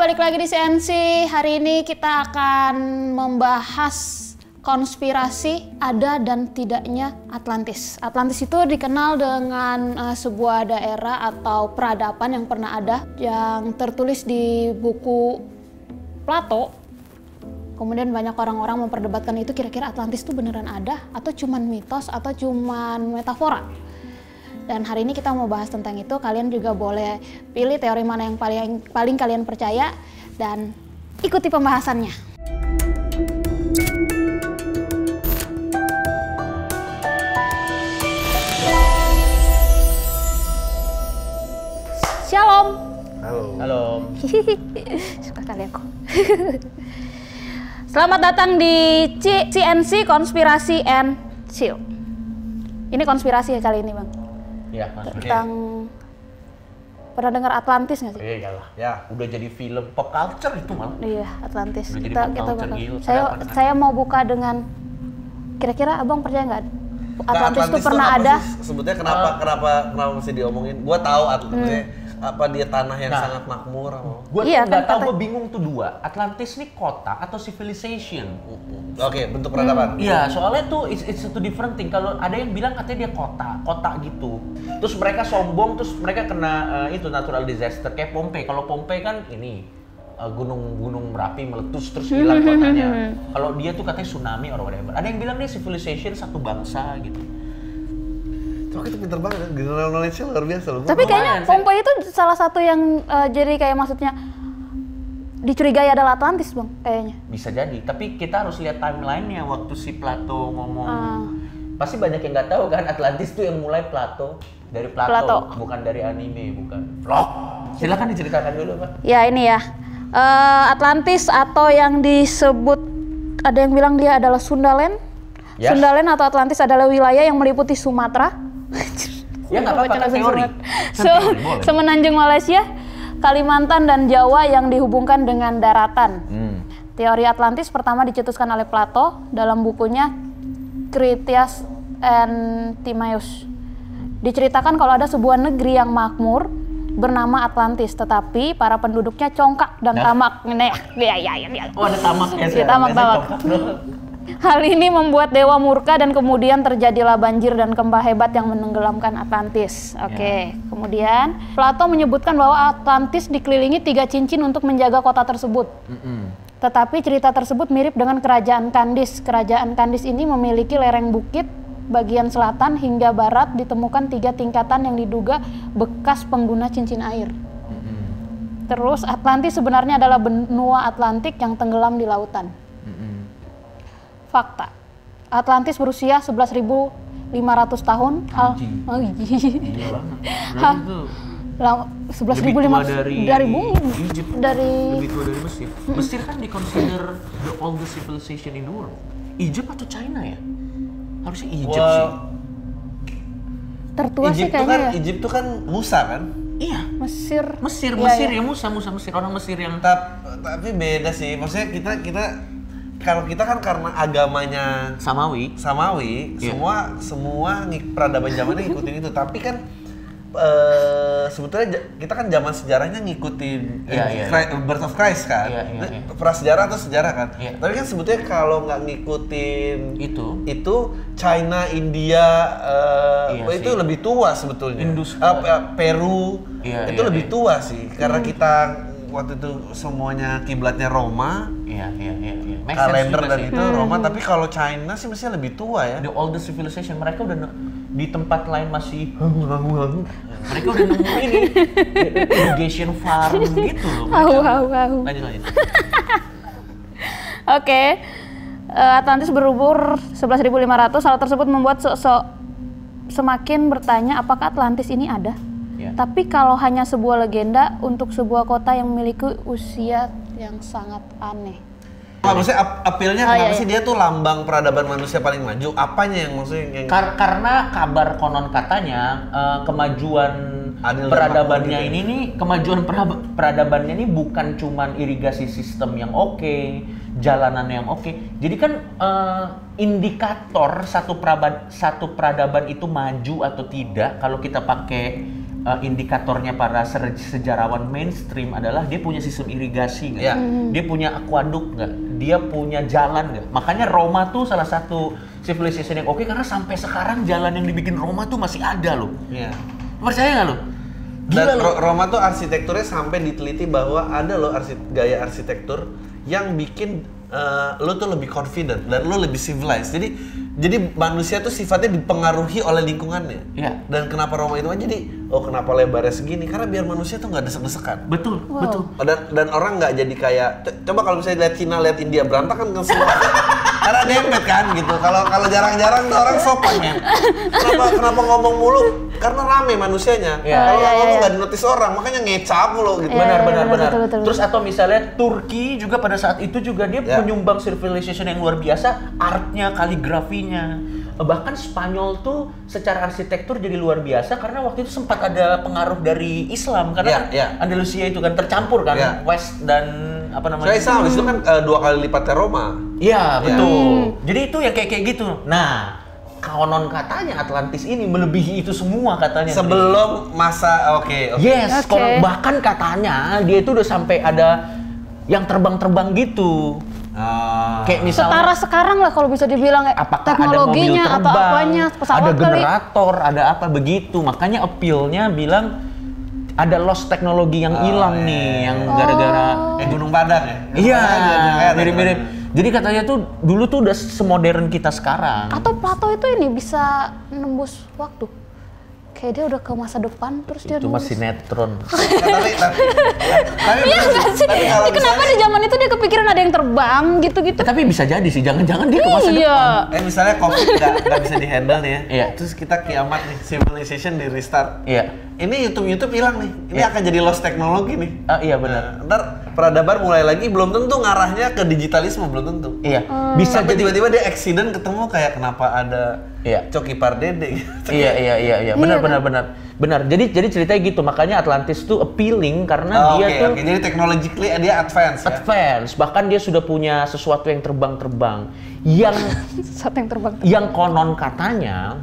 balik lagi di CNC. Hari ini kita akan membahas konspirasi ada dan tidaknya Atlantis. Atlantis itu dikenal dengan sebuah daerah atau peradaban yang pernah ada, yang tertulis di buku Plato. Kemudian banyak orang-orang memperdebatkan itu, kira-kira Atlantis itu beneran ada atau cuman mitos atau cuman metafora. Dan hari ini kita mau bahas tentang itu. Kalian juga boleh pilih teori mana yang paling kalian percaya dan ikuti pembahasannya. Shalom. Halo. Halo. Suka kali aku. Selamat datang di CNC Konspirasi and Chill. Ini konspirasi ya kali ini, Bang. Ya, Tentang pernah dengar Atlantis nggak sih? Iya lah. Ya, udah jadi film pop culture itu malah. Iya, Atlantis. Udah jadi Kita pop culture, bakal. gila. Saya mau buka dengan kira-kira Abang percaya nggak Atlantis itu pernah apa ada? Sih? Sebetulnya kenapa mesti diomongin? Gua tahu Atlantis apa dia tanah yang sangat makmur. Gue Iya, nggak kan tahu, gue bingung tuh dua. Atlantis ini kota atau civilization? Oke, bentuk peradaban. Iya, soalnya tuh it's two different thing. Kalau ada yang bilang katanya dia kota gitu. Terus mereka sombong, terus mereka kena itu natural disaster kayak Pompei. Kalau Pompei kan ini gunung berapi meletus terus hilang kotanya. Kalau dia tuh katanya tsunami or whatever. Ada yang bilang dia civilization satu bangsa gitu. Cok itu pinter banget, general knowledge-nya luar biasa loh. Tapi kayaknya Pompei itu salah satu yang jadi kayak maksudnya dicurigai adalah Atlantis, Bang, kayaknya. Bisa jadi, tapi kita harus lihat timeline-nya waktu si Plato ngomong. Pasti banyak yang nggak tahu kan Atlantis tuh yang mulai Plato. Dari Plato. Bukan dari anime, bukan vlog. Silakan diceritakan dulu, Pak. Ya ini ya, Atlantis atau yang disebut, ada yang bilang dia adalah Sundaland. Yes. Sundaland atau Atlantis adalah wilayah yang meliputi Sumatera. Ya nggak apa-apa, kan teori. Semenanjung Malaysia, Kalimantan dan Jawa yang dihubungkan dengan daratan. Teori Atlantis pertama dicetuskan oleh Plato dalam bukunya Critias and Timaeus. Diceritakan kalau ada sebuah negeri yang makmur bernama Atlantis, tetapi para penduduknya congkak dan tamak. Oh, ada tamak ya? Tamak. Hal ini membuat dewa murka dan kemudian terjadilah banjir dan gempa hebat yang menenggelamkan Atlantis. Oke. Kemudian Plato menyebutkan bahwa Atlantis dikelilingi 3 cincin untuk menjaga kota tersebut. Tetapi cerita tersebut mirip dengan kerajaan Kandis. Kerajaan Kandis ini memiliki lereng bukit bagian selatan hingga barat, ditemukan 3 tingkatan yang diduga bekas pengguna cincin air. Terus Atlantis sebenarnya adalah benua Atlantik yang tenggelam di lautan. Fakta, Atlantis berusia 11.500 tahun. 11.500 dari bumi. Egypt, lebih tua dari Mesir. Mesir kan dikonsider the oldest civilization in the world. Egypt atau China ya? Harusnya Egypt sih. Tertua sih kayaknya ya. Egypt tuh kan Musa kan? Iya. Mesir Ya Musa Mesir, orang Mesir yang. Tapi beda sih. Maksudnya kita kalau kita kan karena agamanya Samawi, semua peradaban zamannya ngikutin itu. Tapi kan sebetulnya kita kan zaman sejarahnya ngikutin Birth of Christ kan, prasejarah atau sejarah kan. Tapi kan sebetulnya kalau nggak ngikutin itu China, India itu lebih tua sebetulnya. Peru itu lebih tua sih, karena kita waktu itu semuanya kiblatnya Roma. Kalender dan itu Roma, tapi kalau China sih mestinya lebih tua ya. The oldest civilization, mereka udah di tempat lain masih mereka udah nemu ini irrigation farm gitu loh. Lanjut. Oke. Atlantis berumur 11.500. Hal tersebut membuat semakin bertanya apakah Atlantis ini ada. Tapi kalau hanya sebuah legenda untuk sebuah kota yang memiliki usia yang sangat aneh. Maksudnya appeal-nya kenapa sih dia tuh lambang peradaban manusia paling maju? Apanya yang maksudnya yang karena kabar konon katanya kemajuan peradabannya ini nih, kemajuan peradabannya ini bukan cuman irigasi sistem yang oke, jalanan yang oke. Jadi kan indikator satu peradaban itu maju atau tidak kalau kita pakai indikatornya para sejarawan mainstream adalah dia punya sistem irigasi nggak? Dia punya aquaduk nggak? Dia punya jalan nggak? Makanya Roma tuh salah satu civilization yang oke karena sampai sekarang jalan yang dibikin Roma tuh masih ada loh. Percaya nggak lo? Dan Roma tuh arsitekturnya sampai diteliti bahwa ada loh gaya arsitektur yang bikin lo tuh lebih confident dan lo lebih civilized. Jadi manusia tuh sifatnya dipengaruhi oleh lingkungannya. Dan kenapa Roma itu jadi kenapa lebarnya segini? Karena biar manusia tuh nggak desek-desekan. Betul. Dan orang nggak jadi kayak coba kalau misalnya lihat Cina, lihat India berantakan kan semua. Karena dempet kan gitu. Kalau jarang-jarang tuh orang sopan men. Kenapa ngomong mulu? Karena rame manusianya. Kalau ngomong nggak dinotis orang, makanya ngecap mulu gitu. Benar. Terus atau misalnya Turki juga pada saat itu juga dia menyumbang civilization yang luar biasa, artnya, kaligrafinya. Bahkan Spanyol tuh secara arsitektur jadi luar biasa karena waktu itu sempat ada pengaruh dari Islam karena Andalusia itu kan tercampur kan West dan apa namanya? Islam itu kan 2 kali lipatnya Roma. Iya betul. Jadi itu ya kayak gitu. Nah konon katanya Atlantis ini melebihi itu semua katanya. Sebelum masa Yes. Bahkan katanya dia itu udah sampai ada yang terbang-terbang gitu. Kayak misalnya setara sekarang lah kalau bisa dibilang teknologinya atau apanya, pesawat ada generator, ada apa begitu. Makanya appeal-nya bilang ada lost teknologi yang hilang nih, yang gara-gara Gunung Padang ya. Iya, mirip-mirip. Jadi katanya tuh dulu tuh udah semodern kita sekarang. Atau Plato itu ini bisa nembus waktu. Kayak dia udah ke masa depan terus dia cuma sinetron. Tapi iya nggak sih? Kenapa di zaman itu dia kepikiran ada yang terbang gitu-gitu? Tapi bisa jadi sih, jangan-jangan dia ke masa depan. Misalnya COVID nggak bisa dihandle nih ya. Terus kita kiamat nih, civilization di restart. Ini YouTube hilang nih. Ini akan jadi lost teknologi nih. Iya benar. Ntar peradaban mulai lagi, belum tentu ngarahnya ke digitalisme, belum tentu. Bisa jadi tiba-tiba dia accident ketemu kayak kenapa ada Coki Pardede gitu. Iya. Benar. Jadi ceritanya gitu. Makanya Atlantis tuh appealing karena dia tuh jadi technologically dia advance. Bahkan dia sudah punya sesuatu yang terbang-terbang. Yang konon katanya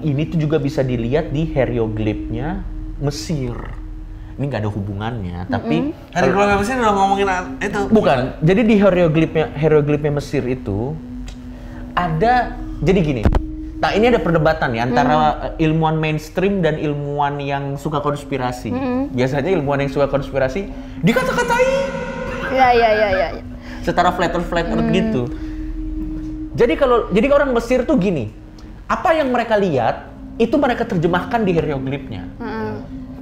ini tuh juga bisa dilihat di hieroglifnya Mesir. Ini nggak ada hubungannya, tapi hieroglifnya Mesir udah ngomongin itu. Bukan. Jadi di hieroglifnya Mesir itu ada, jadi gini. Nah ini ada perdebatan ya antara ilmuwan mainstream dan ilmuwan yang suka konspirasi. Biasanya ilmuwan yang suka konspirasi dikata-katain. Iya. Setara flat earth gitu. Jadi orang Mesir tuh gini. Apa yang mereka lihat itu mereka terjemahkan di hieroglifnya.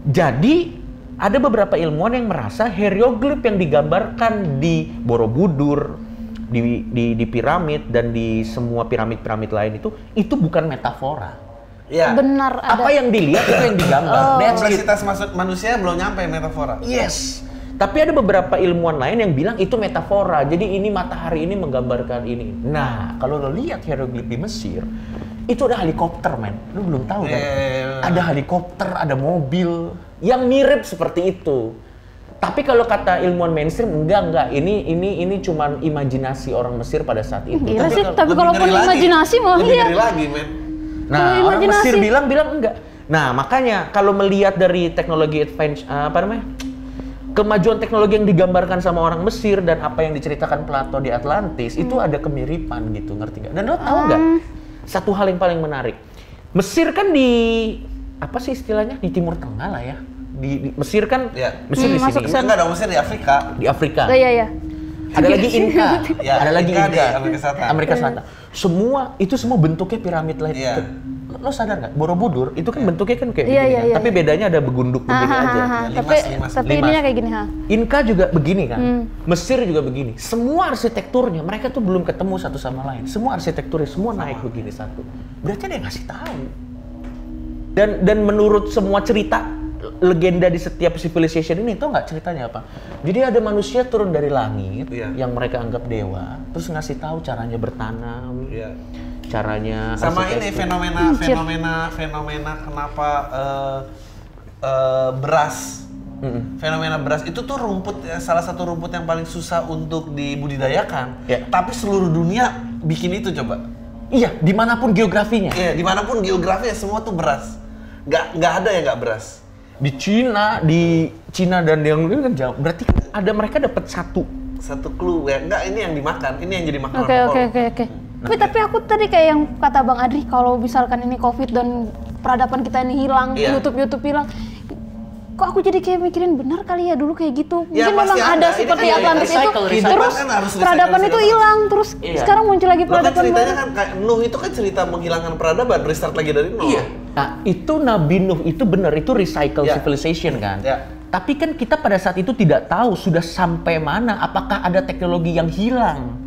Jadi ada beberapa ilmuwan yang merasa hieroglif yang digambarkan di Borobudur, di piramid dan di semua piramid lain itu bukan metafora. Benar. Apa yang dilihat itu yang digambar. Kompleksitas manusia belum nyampe metafora. Yes. Tapi ada beberapa ilmuwan lain yang bilang itu metafora. Jadi ini matahari ini menggambarkan ini. Nah, kalau lo lihat hieroglif di Mesir, itu ada helikopter, men. Lu belum tahu kan? Ada helikopter, ada mobil yang mirip seperti itu. Tapi kalau kata ilmuwan mainstream enggak. Ini cuma imajinasi orang Mesir pada saat itu. Gila sih, tapi kalaupun imajinasi malah iya. Lebih lagi, men. Nah, orang Mesir bilang enggak. Nah, makanya kalau melihat dari teknologi advance kemajuan teknologi yang digambarkan sama orang Mesir dan apa yang diceritakan Plato di Atlantis itu ada kemiripan gitu, ngerti nggak? Dan lo tahu nggak? Satu hal yang paling menarik, Mesir kan di apa sih istilahnya di Timur Tengah lah ya. Di Mesir kan, Mesir di sini. Enggak dong, Mesir di Afrika. Di Afrika. Iya. Ada lagi Inka. Ada lagi Inka di Amerika Selatan. Semua bentuknya piramid lain. Lo sadar nggak? Borobudur itu kan bentuknya kan kayak begini kan. Tapi bedanya ada begunduk begini aja. Tapi ininya kayak gini Inka juga begini kan. Mesir juga begini. Semua arsitekturnya mereka tuh belum ketemu satu sama lain. Semua arsitekturnya semua naik begini satu. Berarti ada yang ngasih tahu. Dan menurut semua cerita legenda di setiap civilization ini, tau nggak ceritanya apa? Jadi ada manusia turun dari langit yang mereka anggap dewa, terus ngasih tahu caranya bertanam, caranya sama ini fenomena kenapa beras. Fenomena beras itu tuh salah satu rumput yang paling susah untuk dibudidayakan. Tapi seluruh dunia bikin itu coba. Iya, dimanapun geografinya. Iya, dimanapun geografinya semua tuh beras. nggak ada yang nggak beras. Di Cina dan yang lain kan jauh. Berarti kan ada mereka dapat satu clue ya. Enggak, ini yang dimakan, ini yang jadi makanan. Oke. Tapi aku tadi kayak yang kata Bang Adri, kalau misalkan ini COVID dan peradaban kita ini hilang, YouTube hilang, kok aku jadi kayak mikirin benar kali ya dulu kayak gitu. Mungkin memang ada seperti Atlantis itu, terus peradaban itu hilang, terus sekarang muncul lagi peradaban baru. Ceritanya kan kayak Nuh itu kan cerita menghilangkan peradaban, restart lagi dari nol. Iya. Nah, itu Nabi Nuh itu benar, itu recycle civilization kan. Tapi kan kita pada saat itu tidak tahu sudah sampai mana, apakah ada teknologi yang hilang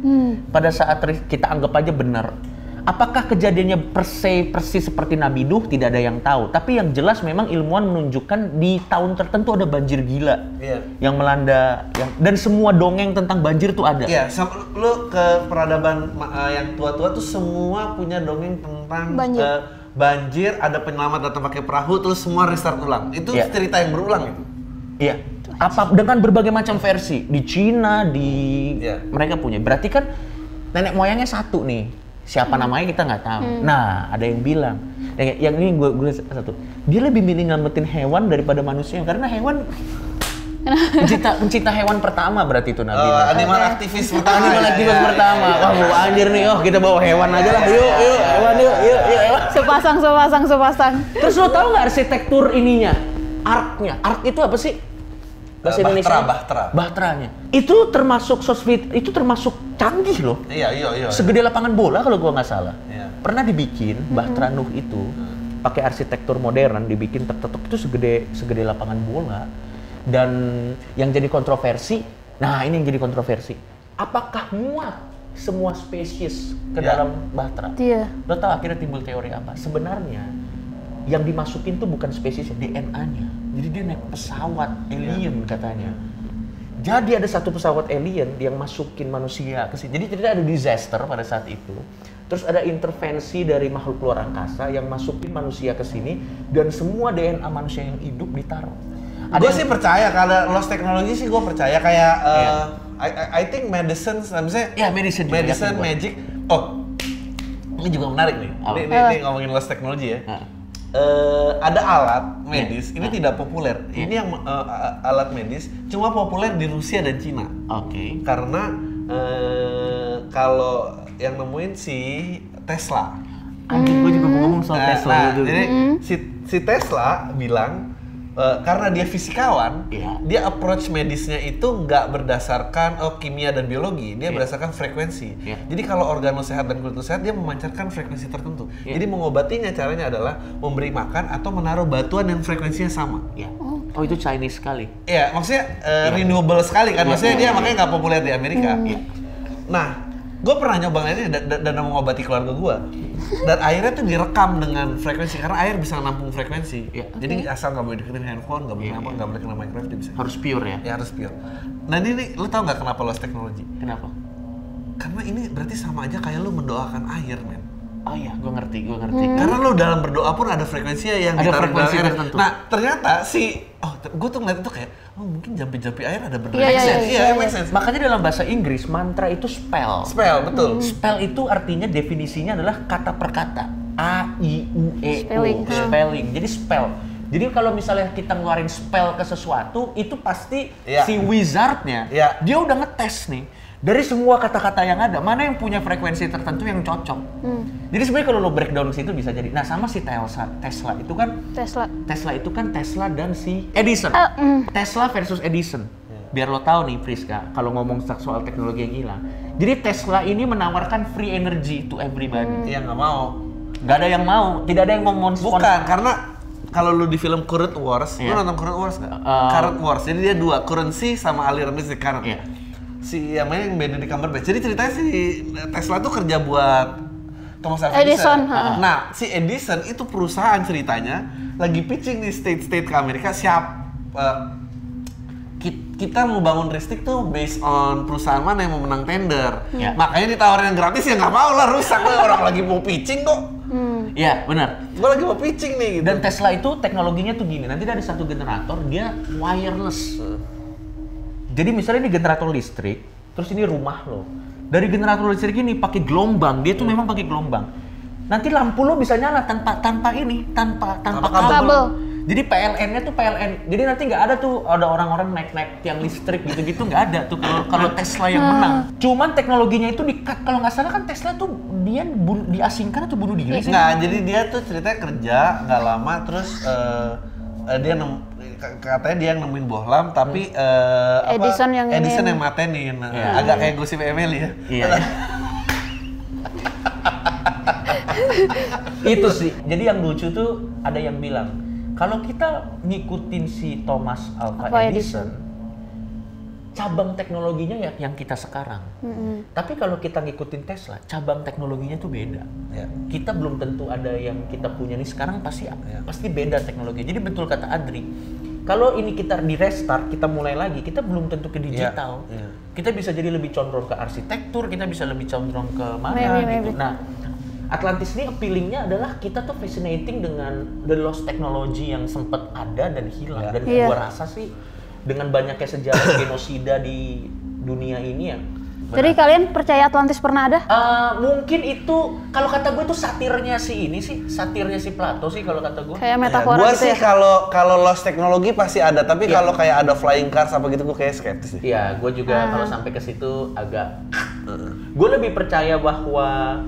pada saat kita anggap aja benar. Apakah kejadiannya persis seperti Nabi Nuh, tidak ada yang tahu. Tapi yang jelas memang ilmuwan menunjukkan di tahun tertentu ada banjir gila yang melanda, dan semua dongeng tentang banjir tuh ada. Iya, lu ke peradaban yang tua-tua tuh semua punya dongeng tentang banjir, ada penyelamat datang pakai perahu, terus semua restart ulang. Itu cerita yang berulang itu. Iya. Dengan berbagai macam versi di Cina, mereka punya. Berarti kan nenek moyangnya satu nih. Siapa namanya kita nggak tahu. Nah, ada yang bilang, yang ini gue satu. Dia lebih milih ngamatin hewan daripada manusia karena hewan pencinta hewan pertama berarti itu Nabi. Animal aktivis pertama. Animal aktivis pertama. Wah, mau anjir nih, kita bawa hewan aja lah. Yuk, hewan yuk. Sepasang. Terus lo tahu nggak arsitektur ininya? Arknya. Ark itu apa sih? Bahasa Indonesia. Bahteranya. Itu termasuk itu termasuk canggih loh. Iya. Segede lapangan bola kalau gua nggak salah. Pernah dibikin Bahtera Nuh itu pakai arsitektur modern, dibikin tertutup itu segede lapangan bola. Dan yang jadi kontroversi, ini yang jadi kontroversi. Apakah muat semua spesies ke dalam Bahtera? Iya. Lo tahu akhirnya timbul teori apa? Sebenarnya yang dimasukin tuh bukan spesies, DNA-nya. Jadi dia naik pesawat alien katanya. Jadi ada satu pesawat alien yang masukin manusia ke sini. Jadi tidak ada disaster pada saat itu. Terus ada intervensi dari makhluk luar angkasa yang masukin manusia ke sini dan semua DNA manusia yang hidup ditaruh. Gue sih percaya kalau lost technology sih gue percaya kayak I think medicine, misalnya medicine magic. Oh, ini juga menarik nih. Ini ngomongin lost technology ya. Ada alat medis, ini tidak populer. Ini yang alat medis cuma populer di Rusia dan Cina. Oke. Karena kalau yang nemuin si Tesla. Gue juga mau ngomong soal Tesla. Jadi si Tesla bilang karena dia fisikawan, dia approach medisnya itu nggak berdasarkan kimia dan biologi, dia berdasarkan frekuensi. Jadi kalau organ lo sehat dan kulit lo sehat, dia memancarkan frekuensi tertentu. Jadi mengobatinya caranya adalah memberi makan atau menaruh batuan yang frekuensinya sama. Oh, itu Chinese sekali. Iya, maksudnya renewable sekali kan, maksudnya dia makanya nggak populer di Amerika. Nah, gue pernah nyoba ini dan mengobati keluarga gue. Dan airnya tuh direkam dengan frekuensi karena air bisa nampung frekuensi. Jadi asal nggak boleh deketin handphone, nggak boleh nggak boleh kena microwave, dia bisa. Harus pure ya? Ya harus pure. Nah ini lu tau nggak kenapa lost technology? Kenapa? Karena ini berarti sama aja kayak lu mendoakan air, men. Oh iya, gue ngerti. Karena lu dalam berdoa pun ada frekuensinya yang ditaruh dalam air. Nah ternyata gue tuh ngeliat itu kayak, mungkin jampi-jampi air ada berdasarkan. Iya, make sense. Makanya dalam bahasa Inggris, mantra itu spell. Spell, betul. Spell itu artinya definisinya adalah kata per kata. A, I, U, E, O. Spelling. Jadi spell. Jadi kalau misalnya kita ngeluarin spell ke sesuatu, itu pasti si wizardnya, dia udah ngetes nih. Dari semua kata-kata yang ada, mana yang punya frekuensi tertentu yang cocok. Jadi sebenarnya kalau lo breakdown situ bisa jadi. Nah sama si Tesla itu kan Tesla itu kan Tesla dan si Edison. Tesla versus Edison. Biar lo tahu nih Priska, kalau ngomong soal teknologi yang hilang. Jadi Tesla ini menawarkan free energy to everybody. Iya nggak mau. Nggak ada yang mau. Tidak ada yang mau Bukan, karena kalau lu di film Current Wars, lu nonton Current Wars nggak? Current Wars, jadi dia dua, currency sama aliran listrik current. Si yang Benedict Cumberbatch. Jadi ceritanya si Tesla tuh kerja buat Thomas Edison. Nah, si Edison itu perusahaan ceritanya lagi pitching di state ke Amerika, kita mau bangun listrik tuh based on perusahaan mana yang mau menang tender. Makanya ditawarin yang gratis ya nggak mau lah, rusak lah, orang lagi mau pitching kok. Iya, benar. Gue lagi mau pitching nih gitu. Dan Tesla itu teknologinya tuh gini, nanti ada satu generator dia wireless. Jadi misalnya ini generator listrik, terus ini rumah lo. Dari generator listrik ini pakai gelombang, dia tuh memang pakai gelombang. nanti lampu lo bisa nyala tanpa kabel. Jadi PLN-nya tuh PLN. Jadi nanti nggak ada tuh ada orang-orang naik tiang listrik gitu-gitu, nggak ada tuh kalau Tesla yang menang. Cuman teknologinya itu di-cut. Kalau nggak salah kan Tesla tuh dia diasingkan atau bunuh diri sih? Nggak, jadi dia tuh ceritanya kerja nggak lama terus dia katanya dia yang nemuin bohlam tapi Edison yang matenin. Agak kayak gosip Emily ya. Iya. Itu sih. Jadi yang lucu tuh ada yang bilang kalau kita ngikutin si Thomas Alva Edison, cabang teknologinya ya yang kita sekarang. Tapi kalau kita ngikutin Tesla, cabang teknologinya tuh beda. Kita belum tentu ada yang kita punya nih sekarang, pasti beda teknologi. Jadi betul kata Adri, kalau ini kita di restart, kita mulai lagi, kita belum tentu ke digital. Kita bisa jadi lebih condong ke arsitektur, kita bisa lebih condong ke mana gitu. Nah, Atlantis ini appealing-nya adalah kita tuh fascinating dengan the lost technology yang sempat ada dan hilang. Dan gua rasa sih dengan banyaknya sejarah genosida di dunia ini ya. Jadi kalian percaya Atlantis pernah ada? Mungkin itu kalau kata gue itu satirnya si Plato sih kalau kata gue. Kayak metafora gitu ya. Gue sih kalau lost teknologi pasti ada, tapi kalau kayak ada flying cars apa gitu gue kayak skeptis sih. Iya, gue juga kalau sampai ke situ agak. Gue lebih percaya bahwa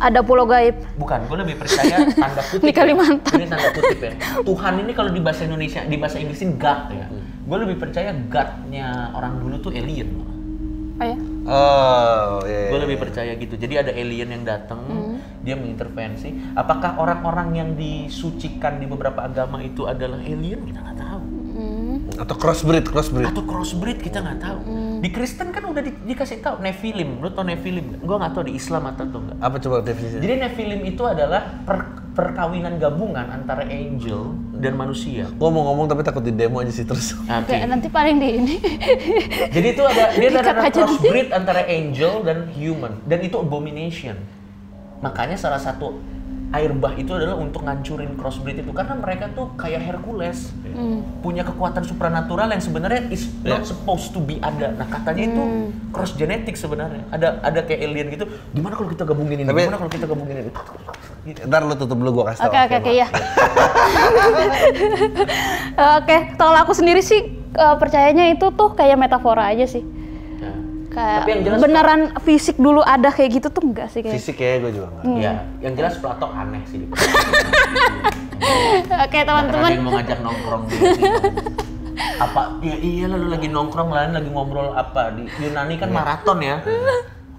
ada pulau gaib. Bukan, gue lebih percaya tanda kutip. Di Kalimantan. Ini tanda kutip ya. Tuhan ini kalau di bahasa Indonesia, di bahasa Inggris ini God ya. Gue lebih percaya God-nya orang dulu tuh alien. Oh ya? Gue lebih percaya gitu. Jadi ada alien yang datang, dia mengintervensi. Apakah orang-orang yang disucikan di beberapa agama itu adalah alien? Kita nggak tahu. Atau crossbreed. Atau crossbreed kita nggak tahu. Di Kristen kan udah dikasih tahu Nephilim. Lu tau Nephilim? Gue nggak tahu di Islam atau enggak. Apa coba definisinya? Jadi Nephilim itu adalah perkawinan gabungan antara angel dan manusia. Gue mau ngomong tapi takut di demo aja sih terus. Oke, nanti paling di ini. Jadi itu ada crossbreed antara angel dan human, dan itu abomination. Makanya salah satu air bah itu adalah untuk ngancurin crossbreed itu karena mereka tuh kayak Hercules, punya kekuatan supranatural yang sebenarnya is not supposed to be ada. Nah katanya itu cross genetik sebenarnya. Ada kayak alien gitu. Gimana kalau kita gabungin ini? Gimana kalau kita gabungin ini? Ntar lu tutup dulu, gua kasih tau. Oke, ya. Oke, kalau aku sendiri sih percayanya itu tuh kayak metafora aja sih. Kayak tapi yang jelas beneran fisik dulu ada kayak gitu tuh enggak sih kayak. Fisik ya gue juga enggak. Iya, yang jelas Plato aneh sih. Oke, teman-teman. Ada yang mau ngajak nongkrong gitu. Apa? Ya iya lalu lagi nongkrong, lain lagi ngobrol apa di Yunani kan maraton ya.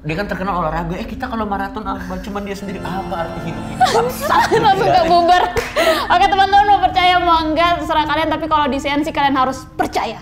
Dia kan terkenal olahraga. Kita kalau maraton apa? Cuman dia sendiri apa arti hidup ini? Langsung gak bubar. Oke, teman-teman mau percaya mau enggak terserah kalian, tapi kalau di CNC kalian harus percaya.